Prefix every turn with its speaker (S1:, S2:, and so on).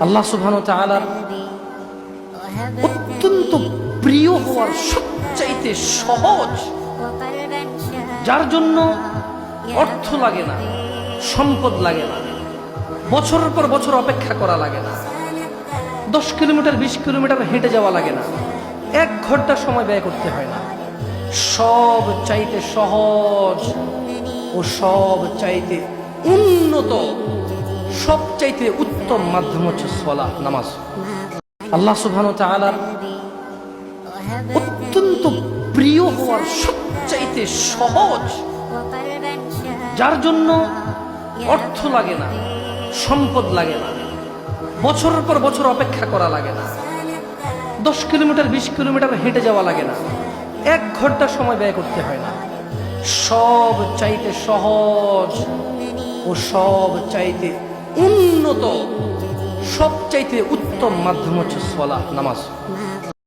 S1: আল্লাহ সুবহানাহু ওয়া তাআলার অত্যন্ত প্রিয় হওয়ার সবচাইতে সহজ, যার জন্য অর্থ লাগে না, সম্পদ লাগে না, বছরের পর বছর অপেক্ষা করা লাগে না, 10 কিলোমিটার 20 কিলোমিটার হেঁটে যাওয়া লাগে না, 1 ঘন্টা সময় ব্যয় করতে হয় না। সব চাইতে সহজ ও সব চাইতে উন্নত, সবচাইতে উত্তম মাধ্যম হচ্ছে সালাত, নামাজ। আল্লাহ সুবহানাহু ওয়া তাআলার অত্যন্ত প্রিয় হওয়ার সবচাইতে সহজ, যার জন্য অর্থ লাগে না, সম্পদ লাগে না, বছরের পর বছর অপেক্ষা করা লাগে না, 10 কিলোমিটার 20 কিলোমিটার হেঁটে যাওয়া লাগে না, 1 ঘন্টা সময় ব্যয় করতে হয় না। সব চাইতে সহজ ও সব চাইতে উন্নত, সবচাইতে উত্তম মাধ্যম হচ্ছে সালাত, নামাজ।